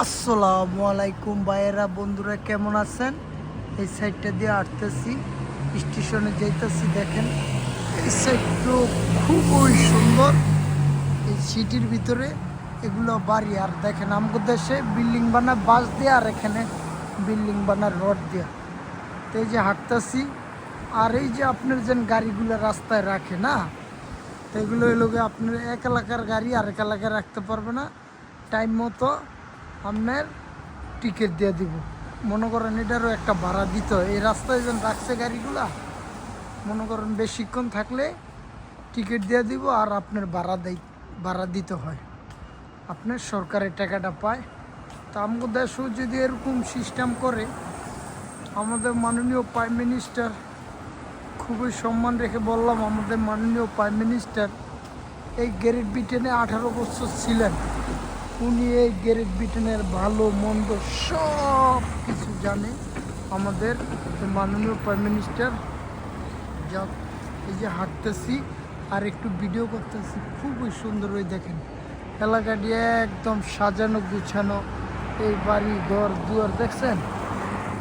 আসসালামু আলাইকুম ভাইয়েরা, বন্ধুরা কেমন আছেন? এই সাইডটা দিয়ে আসতেছি, স্টেশনে যাইতেছি। দেখেন এই সাইডটা খুবই সুন্দর। এই সিটির ভিতরে এগুলো বাড়ি, আর দেখেন আমাদের দেশে বিল্ডিং বানা বাঁশ দিয়ে, আর এখানে বিল্ডিং বানা রড দিয়ে। তো এই যে হাঁটতেছি, আর এই যে আপনার যেন গাড়িগুলো রাস্তায় রাখে না, তো এগুলো এলোকে আপনার এক এলাকার গাড়ি আরেক এলাকায় রাখতে পারবে না। টাইম মতো আপনার টিকিট দিয়ে দিব। মনে করেন এটারও একটা ভাড়া দিতে হয়। এই রাস্তায় যেন রাখছে গাড়িগুলা, মনে করেন বেশিক্ষণ থাকলে টিকিট দিয়ে দিব, আর আপনার ভাড়া দিতে হয়। আপনার সরকারের টাকাটা পায়। তা আমাদের দেশেও যদি এরকম সিস্টেম করে, আমাদের মাননীয় প্রাইম মিনিস্টার, খুবই সম্মান রেখে বললাম, আমাদের মাননীয় প্রাইম মিনিস্টার এই গ্রেট ব্রিটেনে 18 বছর ছিলেন। উনি এই গ্রেট ব্রিটেনের ভালো মন্দ সব কিছু জানে। আমাদের মাননীয় প্রাইম মিনিস্টার যা, এই যে হাঁটতেছি আর একটু ভিডিও করতেছি, খুবই সুন্দর। ওই দেখেন এলাকাটি একদম সাজানো গুছানো, এই বাড়ি ঘর দুয়ার দেখছেন।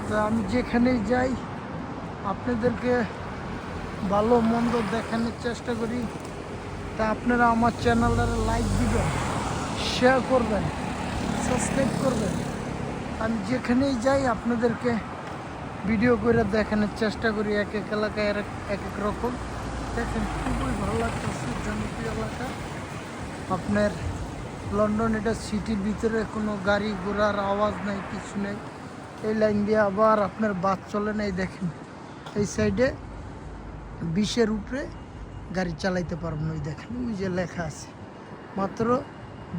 তো আমি যেখানেই যাই আপনাদেরকে ভালো মন্দ দেখানোর চেষ্টা করি। তা আপনারা আমার চ্যানেলটা লাইক দিবেন, শেয়ার করবেন, সাবস্ক্রাইব করবেন। আমি যেখানেই যাই আপনাদেরকে ভিডিও করে দেখানোর চেষ্টা করি। এক এক এলাকায় এক এক রকম। দেখেন খুবই ভালো লাগতেছে, জনপ্রিয় এলাকা আপনার লন্ডন। এটা সিটির ভিতরে কোনো গাড়ি ঘোড়ার আওয়াজ নাই, কিছু নেই। এই লাইন দিয়ে আবার আপনার বাস চলে না। এই দেখেন এই সাইডে 20-এর উপরে গাড়ি চালাইতে পারবেন। ওই দেখেন ওই যে লেখা আছে মাত্র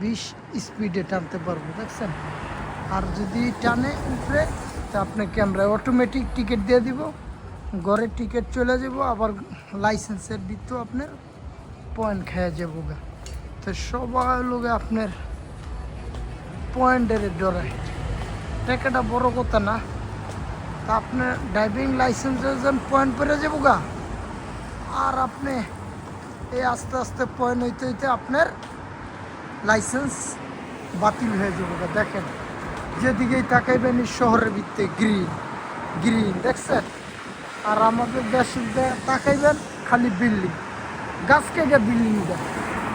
20 স্পিডে টানতে পারবো, দেখছেন। আর যদি টানে উপরে, তা আপনার ক্যামেরায় অটোমেটিক টিকিট দিয়ে দিব, ঘরের টিকিট চলে যাব, আবার লাইসেন্সের দিতেও আপনার পয়েন্ট খেয়ে যাবো গা। তো সবাই লোকে আপনার পয়েন্টের ডরায়, টাকাটা বড় কথা না। তা আপনার ড্রাইভিং লাইসেন্সের জন্য পয়েন্ট পেরে যাবো গা, আর আপনি এই আস্তে আস্তে পয়েন্ট হইতে হইতে আপনার লাইসেন্স বাতিল হয়ে যাবো গা। দেখেন যেদিকেই তাকাইবেন এই শহরের ভিত্তে গ্রিন গ্রিন, দেখছেন। আর আমাদের দেশের তাকাইবেন খালি বিল্ডিং, গাছ কেটে বিল্ডিং দেন।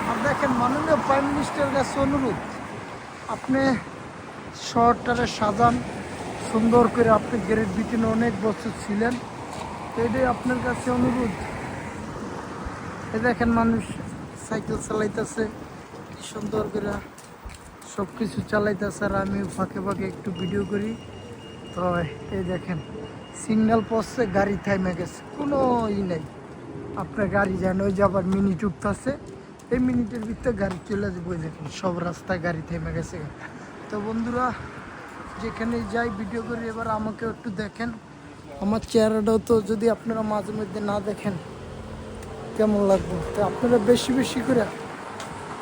আর দেখেন মাননীয় প্রাইম মিনিস্টারের কাছে অনুরোধ, আপনি শহরটারে সাজান সুন্দর করে। আপনি গ্রেট ব্রিটেনে অনেক বছর ছিলেন, এটাই আপনার কাছে অনুরোধ। এ দেখেন মানুষ সাইকেল চালাইতেছে কি সুন্দর করে, সব কিছু চালাইতেছে, আর আমি ফাঁকে ফাঁকে একটু ভিডিও করি। তো এই দেখেন সিগন্যাল পড়ছে, গাড়ি থাইমে গেছে, কোনো নেই, আপনার গাড়ি যান। ওই যে আবার মিনিট উঠতেছে, এই মিনিটের ভিতরে গাড়ি চলে যাবে। ওই দেখেন সব রাস্তায় গাড়ি থেমে গেছে। তো বন্ধুরা যেখানে যাই ভিডিও করি, এবার আমাকে একটু দেখেন। আমার চেহারাটাও তো যদি আপনারা মাঝে মধ্যে না দেখেন কেমন লাগবে। তো আপনারা বেশি বেশি করে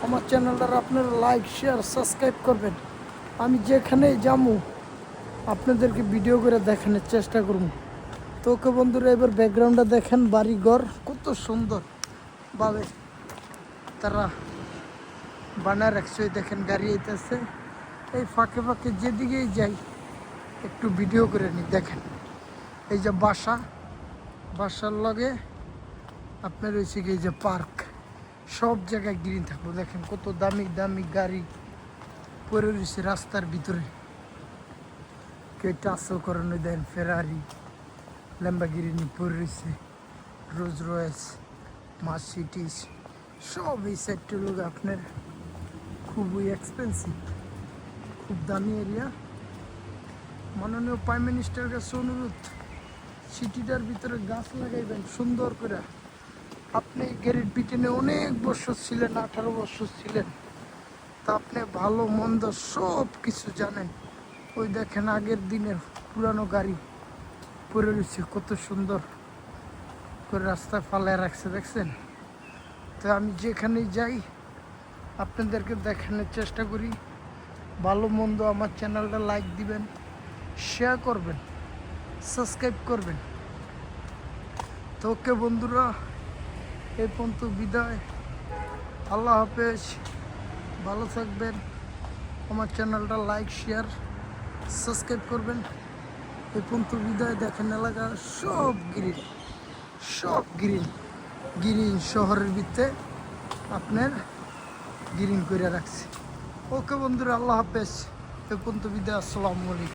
আমার চ্যানেলটার আপনারা লাইক শেয়ার সাবস্ক্রাইব করবেন। আমি যেখানেই যাবো আপনাদেরকে ভিডিও করে দেখানোর চেষ্টা করব। তো ওকে বন্ধুরা, এবার ব্যাকগ্রাউন্ডটা দেখেন, বাড়ি ঘর কত সুন্দরভাবে তারা বানায় রাখছে। দেখেন গাড়ি আইতেছে, এই ফাঁকে ফাঁকে যেদিকেই যাই একটু ভিডিও করে নিই। দেখেন এই যে বাসার লগে আপনার হয়েছে কি, এই যে পার্ক, সব জায়গায় গ্রিন থাকবো। দেখেন কত দামি দামি গাড়ি পরে রয়েছে রাস্তার ভিতরে, কেউ টাচও করানো দেন। ফেরারি, ল্যাম্বরগিনি পরে রয়েছে, রোজ রয়েস, মার্সিডিজ, সব এই সাইডটার লোক আপনার খুবই এক্সপেন্সিভ, খুব দামি এরিয়া। মাননীয় প্রাইম মিনিস্টারের কাছে অনুরোধ, সিটিটার ভিতরে গাছ লাগাইবেন সুন্দর করে। আপনি গ্রেট ব্রিটেনে অনেক বছর ছিলেন, 18 বছর ছিলেন, তা আপনি ভালো মন্দ সব কিছু জানেন। ওই দেখেন আগের দিনের পুরানো গাড়ি পরে রয়েছে, কত সুন্দর করে রাস্তায় ফালায় রাখছে, দেখছেন। তো আমি যেখানেই যাই আপনাদেরকে দেখানোর চেষ্টা করি। ভালো মন্দ আমার চ্যানেলটা লাইক দিবেন, শেয়ার করবেন, সাবস্ক্রাইব করবেন। তো ওকে বন্ধুরা, এই পর্যন্ত বিদায়, আল্লাহ হাফেজ, ভালো থাকবেন। আমার চ্যানেলটা লাইক শেয়ার সাবস্ক্রাইব করবেন। এই পর্যন্ত বিদায়। দেখেন এলাকা সব গ্রিন, সব গ্রিন গ্রিন, শহরের ভিতরে আপনার গ্রিন করে রাখছে। ওকে বন্ধুরা, আল্লাহ হাফেজ। এ পর্যন্ত বিদায়, আসসালামু আলাইকুম।